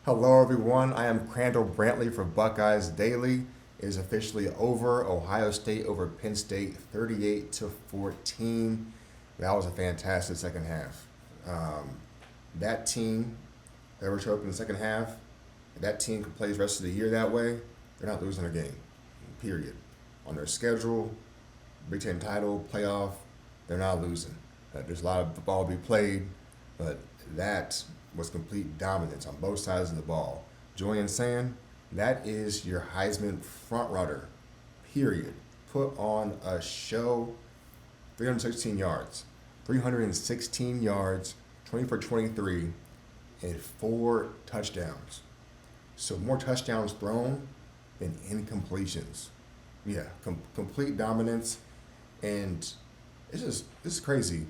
Hello, everyone. I am Krandall Brantley for Buckeyes Daily. It is officially over. Ohio State over Penn State, 38-14. That was a fantastic second half. That team that were showed up in the second half, if that team could play the rest of the year that way, they're not losing a game. Period. On their schedule, Big Ten title, playoff, they're not losing. There's a lot of football to be played, but that was complete dominance on both sides of the ball. Julian saying that is your Heisman frontrunner. Period. Put on a show. 316 yards. 316 yards, 20 for 23, and 4 touchdowns. So more touchdowns thrown than incompletions. Yeah, complete dominance. And this is crazy.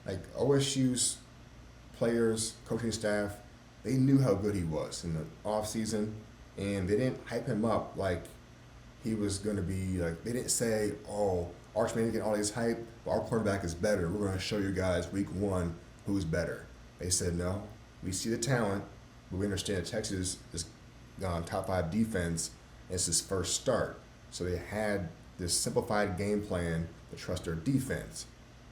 Like OSU's players, coaching staff, they knew how good he was in the offseason, and they didn't hype him up like he was going to be, like, they didn't say, oh, Arch Manning getting all this hype, but our quarterback is better. We're going to show you guys week one who's better. They said, no, we see the talent, but we understand that Texas is top 5 defense, and it's his first start. So they had this simplified game plan to trust their defense.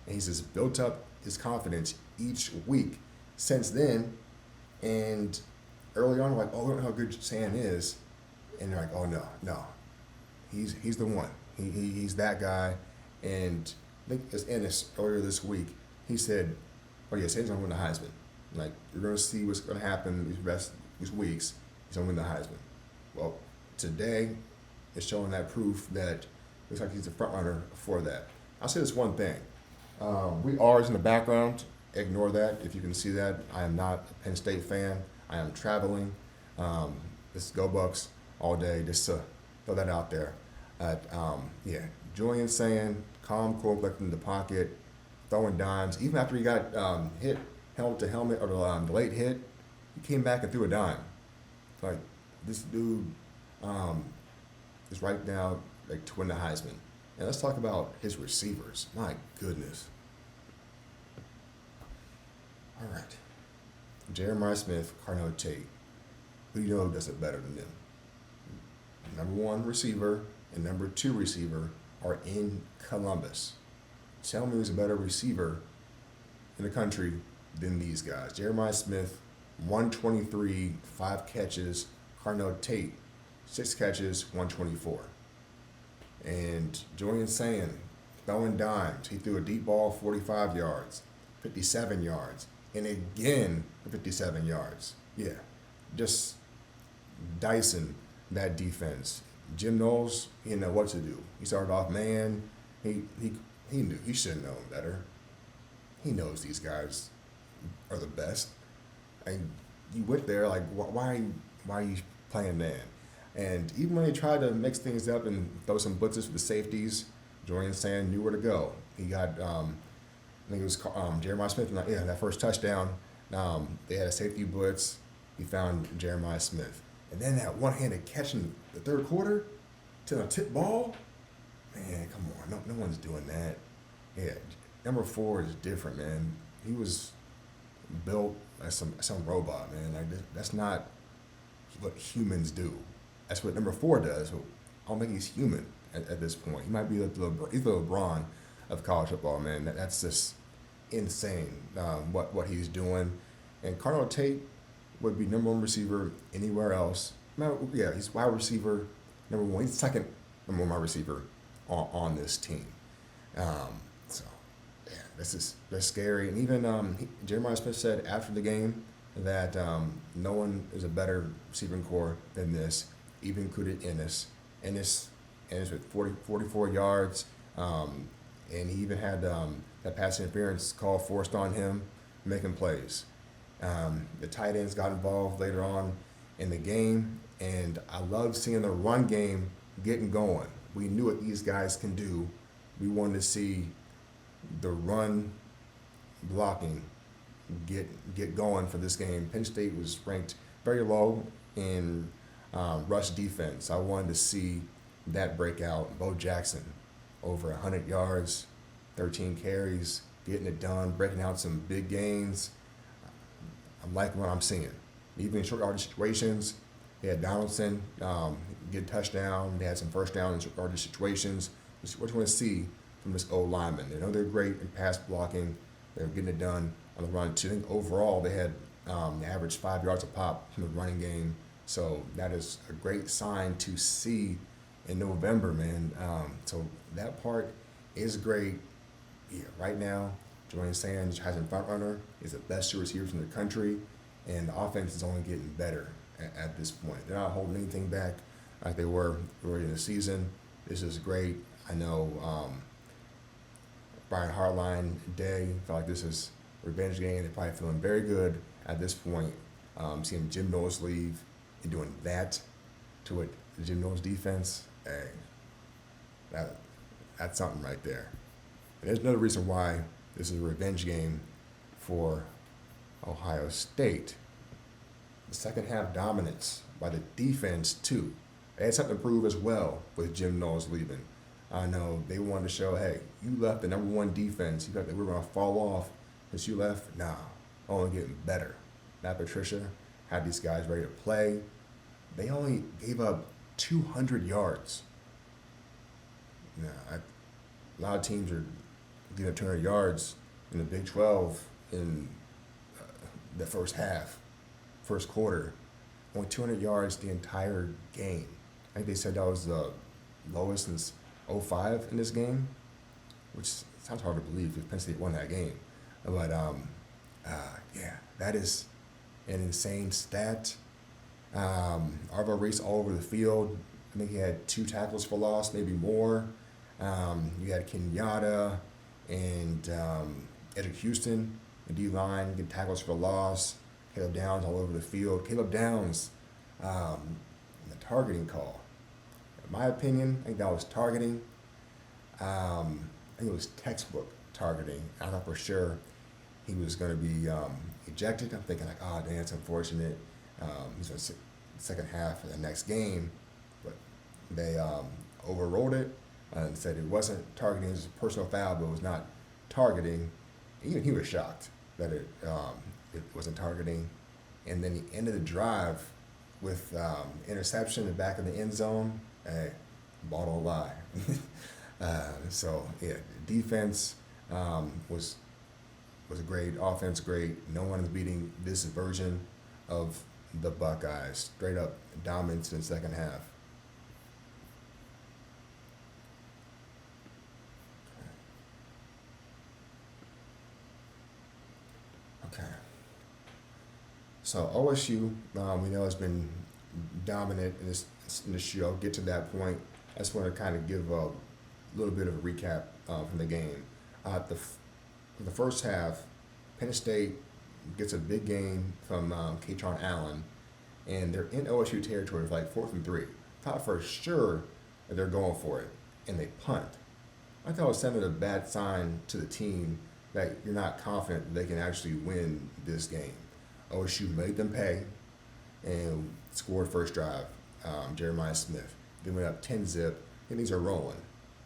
And he's just built up his confidence each week since then. And early on, we're like, oh, we don't know how good Sam is. And they're like, oh, no. He's the one. He's that guy. And I think it's Ennis earlier this week. He said, oh, yeah, Sam's going to win the Heisman. Like, you're going to see what's going to happen these weeks. He's going to win the Heisman. Well, today is showing that proof that looks like he's the front runner for that. I'll say this one thing. We R's in the background. Ignore that if you can see that. I am not a Penn State fan. I am traveling. This is Go Bucks all day. Just to throw that out there. Yeah, Julian saying, calm, cool, collecting in the pocket, throwing dimes. Even after he got hit helmet to helmet or the late hit, he came back and threw a dime. Like, this dude is right now like to win the Heisman. And let's talk about his receivers. My goodness. All right. Jeremiah Smith, Krandall Tate. Who do you know does it better than them? Number 1 receiver and number 2 receiver are in Columbus. Tell me who's a better receiver in the country than these guys. Jeremiah Smith, 123, 5 catches. Krandall Tate, 6 catches, 124. And Julian saying, throwing dimes. He threw a deep ball, 45 yards, 57 yards, and again, 57 yards. Yeah, just dicing that defense. Jim Knowles, he didn't know what to do. He started off man. He knew he should have known better. He knows these guys are the best. And you went there like, why are you playing man? And even when he tried to mix things up and throw some blitzes for the safeties, Julian Sand knew where to go. He got, I think it was Jeremiah Smith, that first touchdown. They had a safety blitz. He found Jeremiah Smith. And then that one-handed catch in the third quarter to a tip ball. Man, come on. No one's doing that. Yeah, number 4 is different, man. He was built as some robot, man. Like, that's not what humans do. That's what number 4 does. I don't think he's human at this point. He might be he's the LeBron of college football, man. That's just insane what he's doing. And Krandall Tate would be number 1 receiver anywhere else. Yeah, he's wide receiver number 1. He's the second number 1 wide receiver on this team. So, yeah, that's scary. And even Jeremiah Smith said after the game that no one is a better receiving core than this, even included Ennis. Ennis with 44 yards, and he even had that pass interference call forced on him, making plays. The tight ends got involved later on in the game, and I love seeing the run game getting going. We knew what these guys can do. We wanted to see the run blocking get going for this game. Penn State was ranked very low in rush defense. I wanted to see that breakout. Bo Jackson, over 100 yards, 13 carries, getting it done, breaking out some big gains. I'm liking what I'm seeing. Even in short yardage situations, they had Donaldson get a touchdown. They had some first down in short yardage situations. What you want to see from this old lineman? They know they're great in pass blocking. They're getting it done on the run too. I think overall they had they averaged 5 yards a pop from the running game. So that is a great sign to see in November, man. So that part is great. Yeah, right now, Julian Sands has in front runner is the best two receivers in the country, and the offense is only getting better at this point. They're not holding anything back like they were early in the season. This is great. I know Brian Hartline Day felt like this is a revenge game. They're probably feeling very good at this point. Seeing Jim Knowles leave and doing that to it, the Jim Knowles defense, hey, that's something right there. And there's another reason why this is a revenge game for Ohio State. The second half dominance by the defense too. They had something to prove as well with Jim Knowles leaving. I know they wanted to show, hey, you left the number one defense. You thought that we were gonna fall off since you left. Nah, only getting better. Matt Patricia had these guys ready to play. They only gave up 200 yards. Now, a lot of teams are getting up 200 yards in the Big 12 in the first half, first quarter. Only 200 yards the entire game. I think they said that was the lowest since '05 in this game, which sounds hard to believe because Penn State won that game. But yeah, that is an insane stat. Arvo Reese all over the field. I think he had 2 tackles for loss, maybe more. You had Kenyatta and Edric Houston, the D-line, get tackles for loss. Caleb Downs all over the field. Caleb Downs, the targeting call. In my opinion, I think that was targeting. I think it was textbook targeting. I thought for sure he was going to be ejected. I'm thinking like, oh, damn, it's unfortunate. He's in the second half of the next game, but they overruled it and said it wasn't targeting. It was a personal foul, but it was not targeting. Even he was shocked that it wasn't targeting. And then the end of the drive with interception in the back of the end zone. Hey, ball don't lie. So yeah, defense was great, offense great. No one is beating this version of the Buckeyes. Straight up dominance in the second half. Okay. So OSU, we know has been dominant in this show. I'll get to that point. I just want to kind of give a little bit of a recap from the game. The first half, Penn State gets a big gain from Katron Allen, and they're in OSU territory with like 4th and 3. Thought for sure that they're going for it, and they punt. I thought it was sending a bad sign to the team that you're not confident that they can actually win this game. OSU made them pay and scored first drive. Jeremiah Smith. They went up 10-zip, and things are rolling.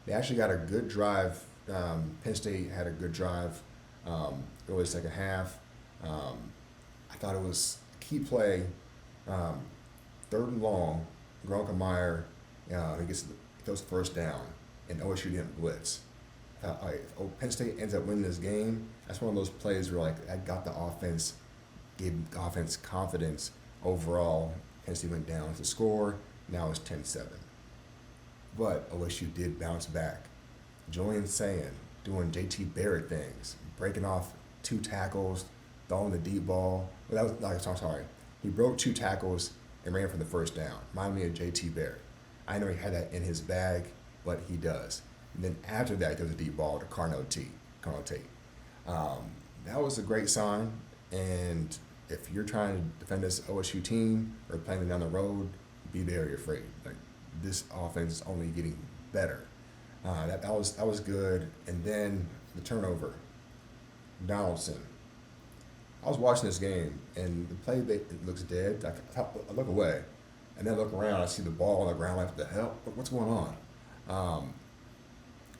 They actually got a good drive. Penn State had a good drive early second half. I thought it was a key play, 3rd and long. Gronkemeyer, he throws the first down, and OSU didn't blitz. If Penn State ends up winning this game, that's one of those plays where like that got the offense, gave the offense confidence overall. Penn State went down to score. Now it's 10-7. But OSU did bounce back. Julian Sayin doing JT Barrett things, breaking off 2 tackles, throwing the deep ball. Well, that was I'm sorry. He broke 2 tackles and ran for the first down. Remind me of JT Barrett. I know he had that in his bag, but he does. And then after that, there was a deep ball to Carnell Tate. That was a great sign. And if you're trying to defend this OSU team or playing them down the road, be very afraid. Like this offense is only getting better. That was good. And then the turnover, Donaldson. I was watching this game and the play it looks dead. I look away, and then I look around. I see the ball on the ground. Like, what the hell? What's going on?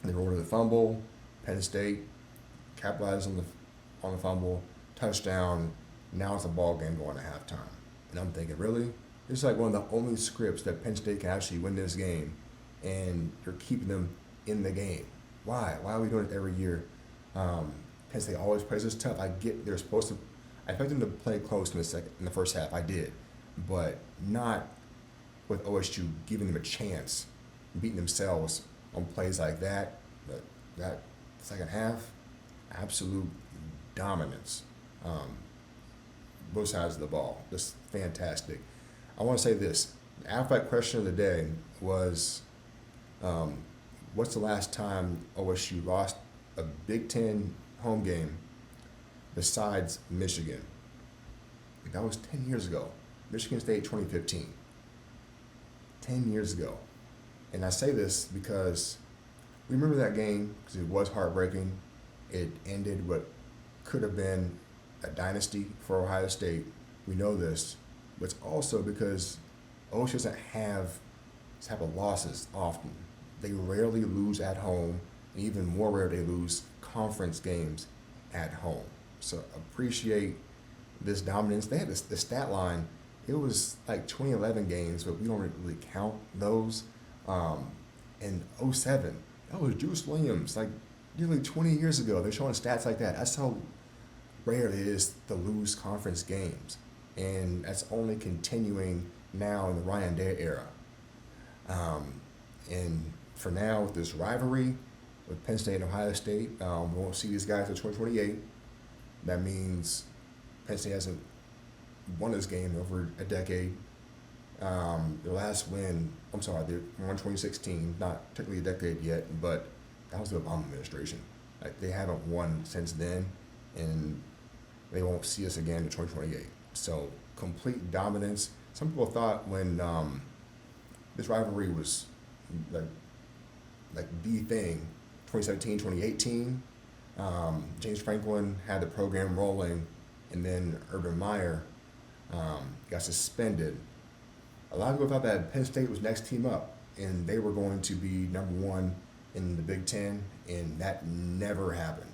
They rolled to the fumble. Penn State capitalized on the fumble, touchdown. Now it's a ball game going to halftime. And I'm thinking, really? This is like one of the only scripts that Penn State can actually win this game, and you're keeping them in the game. Why? Why are we doing it every year? Penn State always plays us tough. I get they're supposed to. I expect them to play close in the first half. I did, but not with OSU giving them a chance, beating themselves on plays like that. But that second half, absolute dominance. Both sides of the ball, just fantastic. I want to say this: the Outback question of the day was, what's the last time OSU lost a Big Ten home game besides Michigan? That was 10 years ago. Michigan State 2015. 10 years ago. And I say this because we remember that game because it was heartbreaking. It ended what could have been a dynasty for Ohio State. We know this. But it's also because OSU doesn't have this type of losses often. They rarely lose at home, and even more rare they lose conference games at home. So appreciate this dominance. They had the stat line. It was like 2011 games, but we don't really count those. In 07, that was Juice Williams, like nearly 20 years ago. They're showing stats like that. That's how rare it is to lose conference games. And that's only continuing now in the Ryan Day era. And for now, with this rivalry with Penn State and Ohio State, we won't see these guys until 2028. That means Penn State hasn't won this game in over a decade. Their last win, they won 2016, not technically a decade yet, but that was the Obama administration. Like, they haven't won since then, and they won't see us again in 2028. So, complete dominance. Some people thought when this rivalry was like the thing, 2017, 2018, James Franklin had the program rolling, and then Urban Meyer got suspended. A lot of people thought that Penn State was next team up, and they were going to be number one in the Big Ten, and that never happened.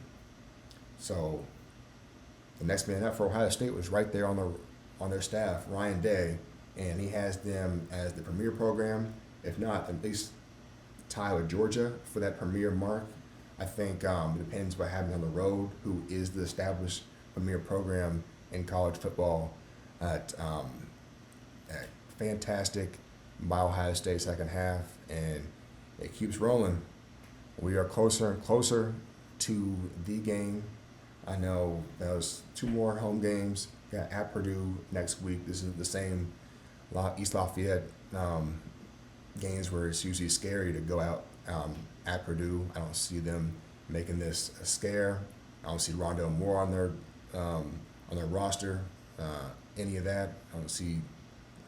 So the next man up for Ohio State was right there on their staff, Ryan Day, and he has them as the premier program, if not at least tie with Georgia for that premier mark. I think it depends what happens on the road, who is the established premier program in college football. At fantastic by Ohio State second half, and it keeps rolling. We are closer and closer to the game. I know there's 2 more home games. We got at Purdue next week. This is the same East Lafayette games where it's usually scary to go out at Purdue. I don't see them making this a scare. I don't see Rondell Moore on their roster. Any of that. I don't see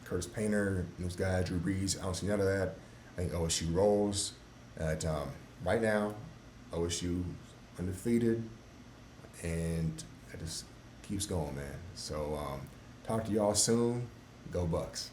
Curtis Painter, those guys, Drew Brees. I don't see none of that. I think OSU rolls. Right now, OSU undefeated, and it just keeps going, man. So talk to y'all soon. Go Bucks.